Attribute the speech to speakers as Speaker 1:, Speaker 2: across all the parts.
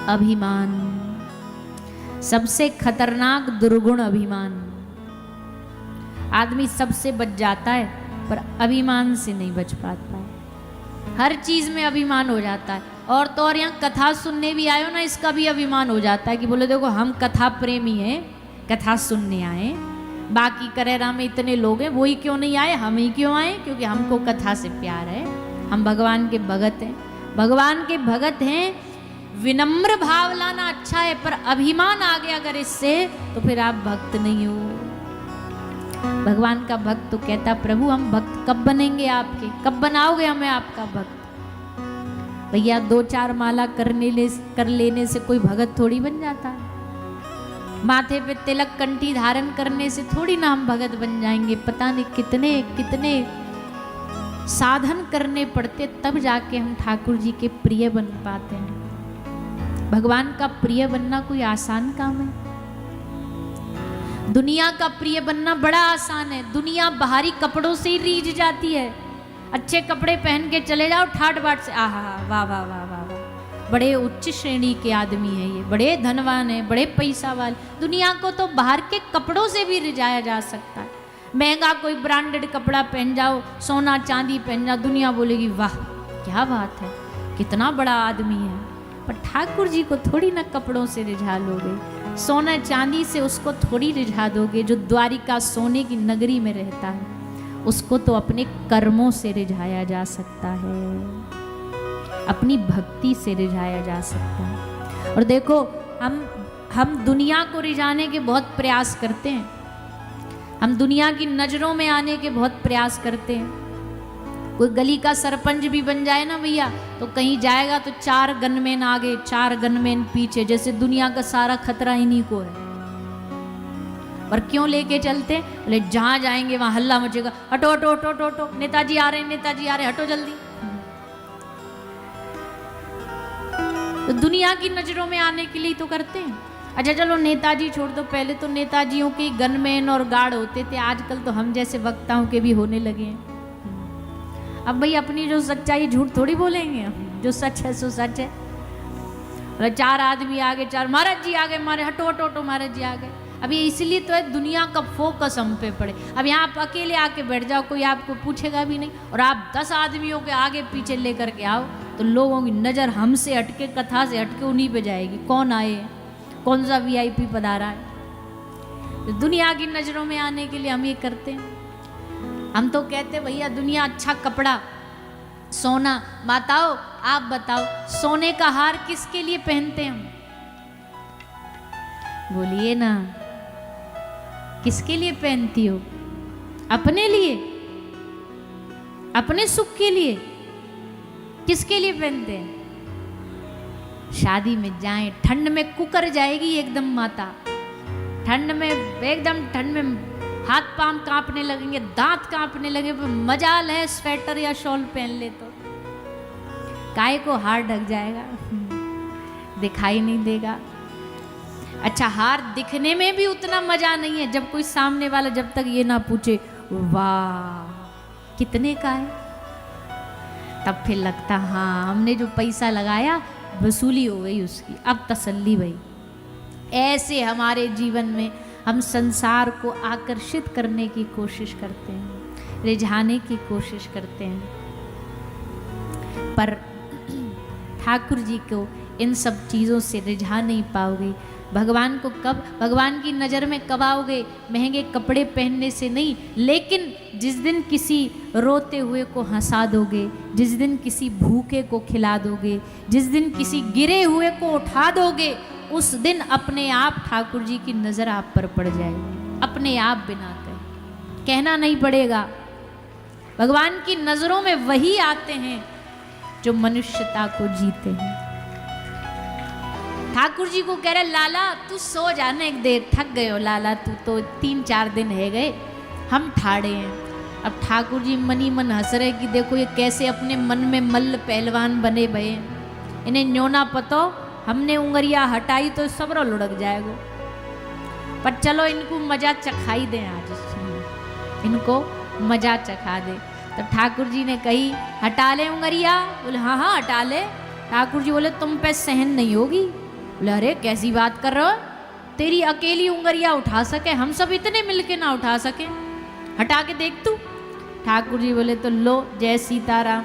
Speaker 1: अभिमान, सबसे खतरनाक दुर्गुण अभिमान। आदमी सबसे बच जाता है पर अभिमान से नहीं बच पाता है। हर चीज में अभिमान हो जाता है। और तो और यहाँ कथा सुनने भी आए हो ना, इसका भी अभिमान हो जाता है कि बोले देखो हम कथा प्रेमी हैं, कथा सुनने आए, बाकी करेरा में इतने लोग हैं, वही क्यों नहीं आए, हम ही क्यों आए, क्योंकि हमको कथा से प्यार है, हम भगवान के भगत हैं। भगवान के भगत हैं, विनम्र भाव लाना अच्छा है, पर अभिमान आ गया अगर इससे तो फिर आप भक्त नहीं हो। भगवान का भक्त तो कहता प्रभु हम भक्त कब बनेंगे आपके, कब बनाओगे हमें आपका भक्त। भैया 2-4 माला कर लेने से कोई भगत थोड़ी बन जाता है। माथे पे तिलक कंठी धारण करने से थोड़ी ना हम भगत बन जाएंगे। पता नहीं कितने कितने साधन करने पड़ते तब जाके हम ठाकुर जी के प्रिय बन पाते हैं। भगवान का प्रिय बनना कोई आसान काम है? दुनिया का प्रिय बनना बड़ा आसान है। दुनिया बाहरी कपड़ों से ही रीझ जाती है। अच्छे कपड़े पहन के चले जाओ ठाट बाट से, आहा वाह वाह वाह वाह वाह, बड़े उच्च श्रेणी के आदमी है ये, बड़े धनवान है, बड़े पैसा वाले। दुनिया को तो बाहर के कपड़ों से भी रिझाया जा सकता है। महंगा कोई ब्रांडेड कपड़ा पहन जाओ, सोना चांदी पहन जाओ, दुनिया बोलेगी वाह क्या बात है, कितना बड़ा आदमी है। पर ठाकुर जी को थोड़ी ना कपड़ों से रिझा लोगे, सोना चांदी से उसको थोड़ी रिझा दोगे। जो द्वारिका सोने की नगरी में रहता है उसको तो अपने कर्मों से रिझाया जा सकता है, अपनी भक्ति से रिझाया जा सकता है। और देखो हम दुनिया को रिझाने के बहुत प्रयास करते हैं, हम दुनिया की नजरों में आने के बहुत प्रयास करते हैं। कोई गली का सरपंच भी बन जाए ना भैया, तो कहीं जाएगा तो 4 गनमैन आगे 4 गनमैन पीछे, जैसे दुनिया का सारा खतरा इन्हीं को है। और क्यों लेके चलते? बोले जहां जाएंगे वहां हल्ला मचेगा, हटो हटो हटो हटो हटो, नेताजी आ रहे हैं, नेताजी आ रहे हैं, हटो जल्दी। तो दुनिया की नजरों में आने के लिए तो करते हैं। अच्छा चलो नेताजी छोड़ दो, पहले तो नेताजियों के गनमैन और गार्ड होते थे, आजकल तो हम जैसे वक्ताओं के भी होने लगे हैं। अब भाई अपनी जो सच्चाई झूठ थोड़ी बोलेंगे, जो सच है सो सच है। 4 आदमी आगे, 4 महाराज जी आ गए, मारे हटो हटो हटो महाराज जी आ गए। अब ये इसलिए तो है दुनिया का फोकस हम पे पड़े। अब यहाँ आप अकेले आके बैठ जाओ, कोई आपको पूछेगा भी नहीं, और आप 10 आदमियों के आगे पीछे लेकर के आओ तो लोगों की नज़र हमसे हटके, कथा से हटके उन्हीं पे जाएगी, कौन आए, कौन सा VIP पधारा है। तो दुनिया की नज़रों में आने के लिए हम ये करते हैं। हम तो कहते भैया दुनिया अच्छा कपड़ा, सोना। माताओ आप बताओ सोने का हार किसके लिए पहनते हैं हम? बोलिए ना, किसके लिए पहनती हो? अपने लिए, अपने सुख के लिए? किसके लिए पहनते हैं? शादी में जाएं, ठंड में कुकर जाएगी एकदम माता, ठंड में एकदम, ठंड में हाथ पांव कांपने लगेंगे, दांत कांपने लगे, मजा ले स्वेटर या शॉल पहन ले तो काय को हार ढक जाएगा, दिखाई नहीं देगा। अच्छा हार दिखने में भी उतना मजा नहीं है जब कोई सामने वाला जब तक ये ना पूछे वाह कितने का है, तब फिर लगता हाँ हमने जो पैसा लगाया वसूली हो गई उसकी, अब तसल्ली भई। ऐसे हमारे जीवन में हम संसार को आकर्षित करने की कोशिश करते हैं, रिझाने की कोशिश करते हैं, पर ठाकुर जी को इन सब चीज़ों से रिझा नहीं पाओगे। भगवान को कब, भगवान की नज़र में कब आओगे? महंगे कपड़े पहनने से नहीं, लेकिन जिस दिन किसी रोते हुए को हंसा दोगे, जिस दिन किसी भूखे को खिला दोगे, जिस दिन किसी गिरे हुए को उठा दोगे, उस दिन अपने आप ठाकुर जी की नज़र आप पर पड़ जाएगी, अपने आप बिना कहना नहीं पड़ेगा। भगवान की नज़रों में वही आते हैं जो मनुष्यता को जीते हैं। ठाकुर जी को कह रहे लाला तू सो जाना एक देर, थक गए हो लाला, तू तो 3-4 दिन है गए, हम ठाड़े हैं। अब ठाकुर जी मनी मन हंस रहे कि देखो ये कैसे अपने मन में मल्ल पहलवान बने भये, इन्हें न्योना पतो, हमने उंगलियां हटाई तो सबरो लुढ़क जाएगा, पर चलो इनको मजा चखाई दें, आज इनको मजा चखा दे। तो ठाकुर जी ने कही हटा ले उंगलियां, बोले हाँ हाँ हटा ले। ठाकुर जी बोले तुम पे सहन नहीं होगी, बोले अरे कैसी बात कर रहे हो, तेरी अकेली उंगलियां उठा सके, हम सब इतने मिलके ना उठा सके, हटा के देख तू। ठाकुर जी बोले तो लो जय सीताराम।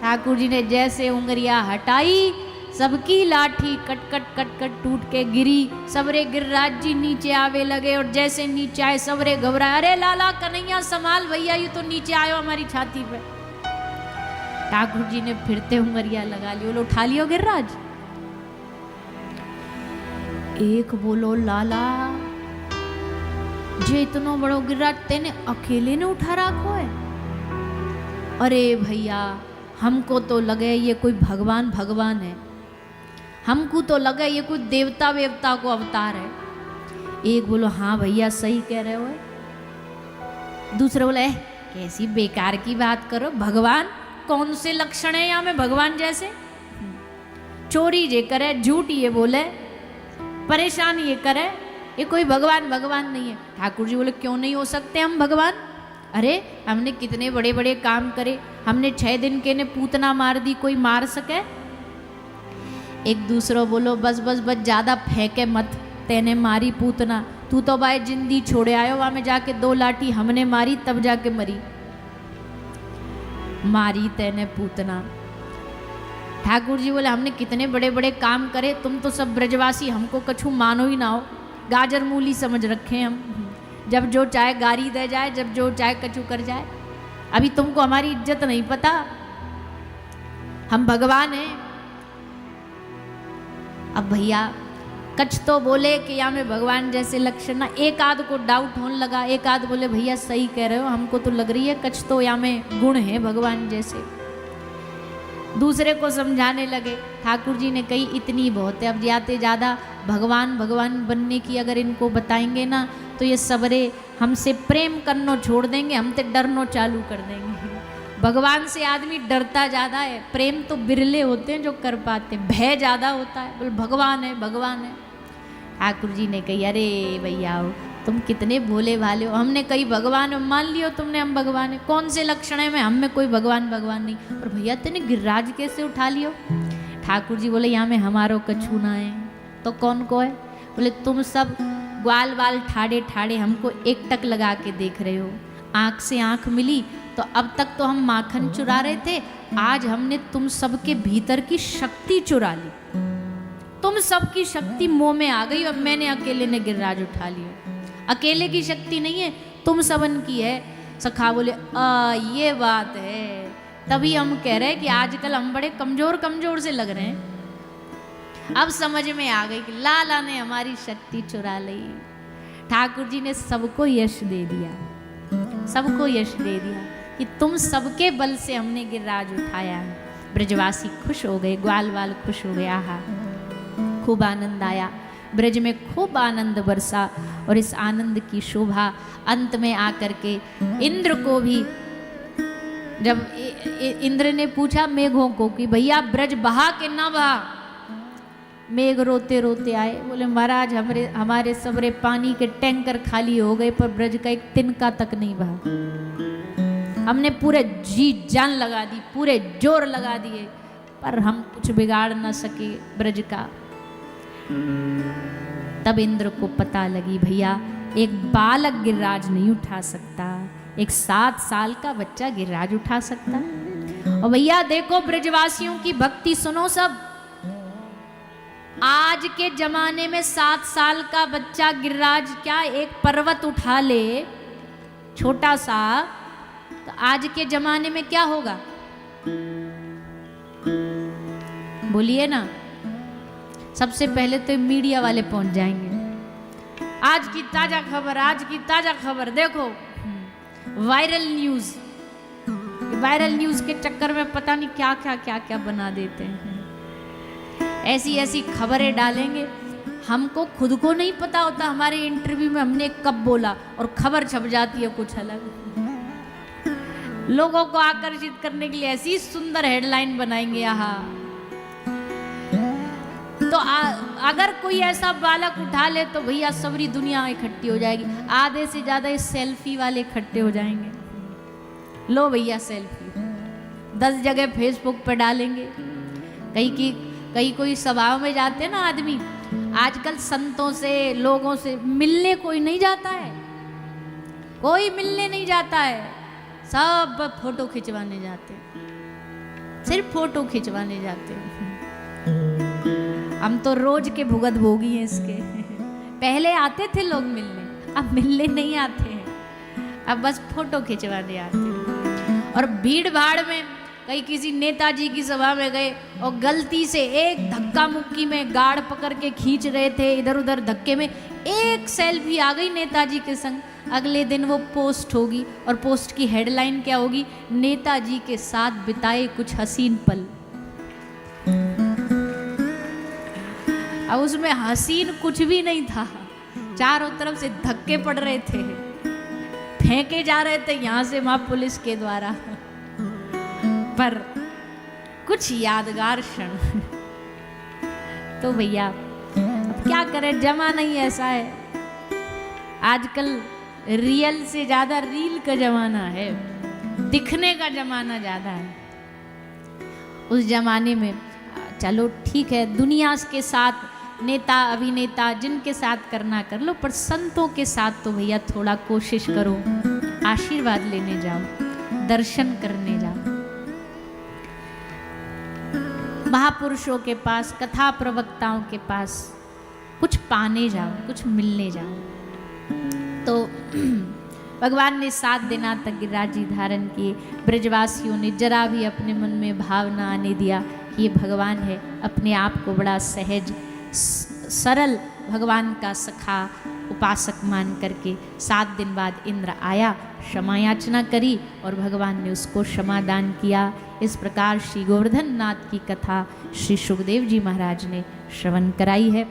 Speaker 1: ठाकुर जी ने जैसे उंगलियां हटाई, सबकी लाठी कट कट कट कट टूट के गिरी। सबरे गिरिराज जी नीचे आवे लगे और जैसे नीचे आए सबरे घबराए, अरे लाला कन्हैया संभाल भैया, ये तो नीचे आयो हमारी छाती पे। ठाकुर जी ने फिरते उंगलियां लगा ली, बोलो उठा लियो गिरिराज। एक बोलो लाला जे इतनो बड़ो गिरिराज तेने अकेले ने उठा रखो है। अरे भैया हमको तो लगे ये कोई भगवान भगवान है, हमको तो लगे ये कोई देवता वेवता को अवतार है। एक बोलो हाँ भैया सही कह रहे हो। दूसरा बोला कैसी बेकार की बात करो, भगवान कौन से लक्षण है यहाँ में भगवान जैसे। चोरी ये करे, झूठ ये बोले, परेशान ये करे, ये कोई भगवान भगवान नहीं है। ठाकुर जी बोले क्यों नहीं हो सकते हम भगवान, अरे हमने कितने बड़े बड़े काम करे, हमने 6 दिन के ने पूतना मार दी, कोई मार सके। एक दूसरो बोलो बस बस बस ज्यादा फेंके मत, तेने मारी पूतना, तू तो भाई जिंदी छोड़े आयो, वहां में जाके 2 लाठी हमने मारी तब जाके मरी, मारी तेने पूतना। ठाकुर जी बोले हमने कितने बड़े बड़े काम करे, तुम तो सब ब्रजवासी हमको कछु मानो ही ना हो, गाजर मूली समझ रखे हम, जब जो चाहे गारी दे जाए, जब जो चाहे कछु कर जाए। अभी तुमको हमारी इज्जत नहीं पता, हम भगवान हैं। अब भैया कछ तो बोले कि या में भगवान जैसे लक्षण ना, एक आध को डाउट होने लगा, एक आध बोले भैया सही कह रहे हो, हमको तो लग रही है कछ तो या में गुण है भगवान जैसे। दूसरे को समझाने लगे। ठाकुर जी ने कही इतनी बहुत है, अब जाते ज़्यादा भगवान भगवान बनने की अगर इनको बताएंगे ना तो ये सबरे हमसे प्रेम करनो छोड़ देंगे, हम तो डरनो चालू कर देंगे। भगवान से आदमी डरता ज़्यादा है, प्रेम तो बिरले होते हैं जो कर पाते, भय ज़्यादा होता है, बोल भगवान है भगवान है। ठाकुर जी ने कही अरे भैया तुम कितने भोले भाले हो, हमने कही भगवान मान लियो तुमने, हम भगवान है, कौन से लक्षण है में हम में कोई भगवान भगवान नहीं। और भैया तेने गिरिराज कैसे उठा लियो। ठाकुर जी बोले यहाँ में हमारो कछू ना है तो कौन को है। बोले तुम सब ग्वाल वाल ठाड़े ठाड़े हमको एक टक लगा के देख रहे हो, आँख से आँख मिली तो अब तक तो हम माखन चुरा रहे थे, आज हमने तुम सबके भीतर की शक्ति चुरा ली, तुम सबकी शक्ति मुंह में आ गई और मैंने अकेले ने गिरिराज उठा लिया। अकेले की शक्ति नहीं है, तुम सबन की है। सखा बोले ये बात है, तभी हम कह रहे हैं कि आजकल हम बड़े कमजोर कमजोर से लग रहे हैं। अब समझ में आ गई कि लाला ने हमारी शक्ति चुरा ली। ठाकुर जी ने सबको यश दे दिया, सबको यश दे दिया कि तुम सबके बल से हमने गिरिराज उठाया है। ब्रजवासी खुश हो गए, ग्वाल वाल खुश हो गया, हा खूब आनंद आया। ब्रज में खूब आनंद बरसा और इस आनंद की शोभा अंत में आकर के इंद्र को भी, जब इंद्र ने पूछा मेघों को कि भैया ब्रज बहा के ना बहा, मेघ रोते रोते आए, बोले महाराज हमारे सबरे पानी के टैंकर खाली हो गए पर ब्रज का एक तिनका तक नहीं बहा। हमने पूरे जी जान लगा दी, पूरे जोर लगा दिए पर हम कुछ बिगाड़ ना सके ब्रज का। तब इंद्र को पता लगी भैया एक बालक गिरिराज नहीं उठा सकता, एक 7 साल का बच्चा गिरिराज उठा सकता। और भैया देखो ब्रजवासियों की भक्ति सुनो सब, आज के जमाने में 7 साल का बच्चा गिरिराज क्या एक पर्वत उठा ले छोटा सा, तो आज के जमाने में क्या होगा बोलिए ना। सबसे पहले तो मीडिया वाले पहुंच जाएंगे, आज की ताजा खबर, आज की ताजा खबर देखो, वायरल न्यूज, वायरल न्यूज के चक्कर में पता नहीं क्या क्या क्या क्या बना देते हैं, ऐसी ऐसी खबरें डालेंगे। हमको खुद को नहीं पता होता हमारे इंटरव्यू में हमने कब बोला और खबर छप जाती है कुछ अलग। लोगों को आकर्षित करने के लिए ऐसी सुंदर हेडलाइन बनाएंगे यहाँ। तो अगर कोई ऐसा बालक उठा ले तो भैया सबरी दुनिया इकट्ठी हो जाएगी, आधे से ज्यादा इस सेल्फी वाले इकट्ठे हो जाएंगे। लो भैया सेल्फी 10 जगह फेसबुक पर डालेंगे, कहीं की कई कोई सभाओं में जाते हैं ना आदमी, आजकल संतों से लोगों से मिलने कोई नहीं जाता है, कोई मिलने नहीं जाता है, सब फोटो खिंचवाने जाते हैं, सिर्फ फोटो खिंचवाने जाते हैं। हम तो रोज के भुगत भोगी हैं इसके। पहले आते थे लोग मिलने, अब मिलने नहीं आते हैं, अब बस फोटो खिंचवाने आते हैं। और भीड़ भाड़ में कहीं किसी नेताजी की सभा में गए और गलती से एक धक्का मुक्की में गाड़ पकड़ के खींच रहे थे, इधर उधर धक्के में एक सेल्फी आ गई नेताजी के संग, अगले दिन वो पोस्ट होगी और पोस्ट की हेडलाइन क्या होगी, नेताजी के साथ बिताए कुछ हसीन पल। अब उसमें हसीन कुछ भी नहीं था, चारों तरफ से धक्के पड़ रहे थे, फेंके जा रहे थे यहां से वहां पुलिस के द्वारा, पर कुछ यादगार क्षण। तो भैया अब क्या करें, जमाना ही ऐसा है, आजकल रियल से ज्यादा रील का जमाना है, दिखने का जमाना ज्यादा है। उस जमाने में चलो ठीक है, दुनिया के साथ नेता अभिनेता जिनके साथ करना कर लो, पर संतों के साथ तो भैया थोड़ा कोशिश करो, आशीर्वाद लेने जाओ, दर्शन करने जाओ, महापुरुषों के पास, कथा प्रवक्ताओं के पास कुछ पाने जाओ, कुछ मिलने जाओ। तो भगवान ने 7 दिना तक गिरिराज जी धारण किए। ब्रजवासियों ने जरा भी अपने मन में भाव न आने दिया कि ये भगवान है, अपने आप को बड़ा सहज सरल भगवान का सखा उपासक मान करके 7 दिन बाद इंद्र आया, क्षमा याचना करी और भगवान ने उसको क्षमादान किया। इस प्रकार श्री गोवर्धन नाथ की कथा श्री सुखदेव जी महाराज ने श्रवण कराई है।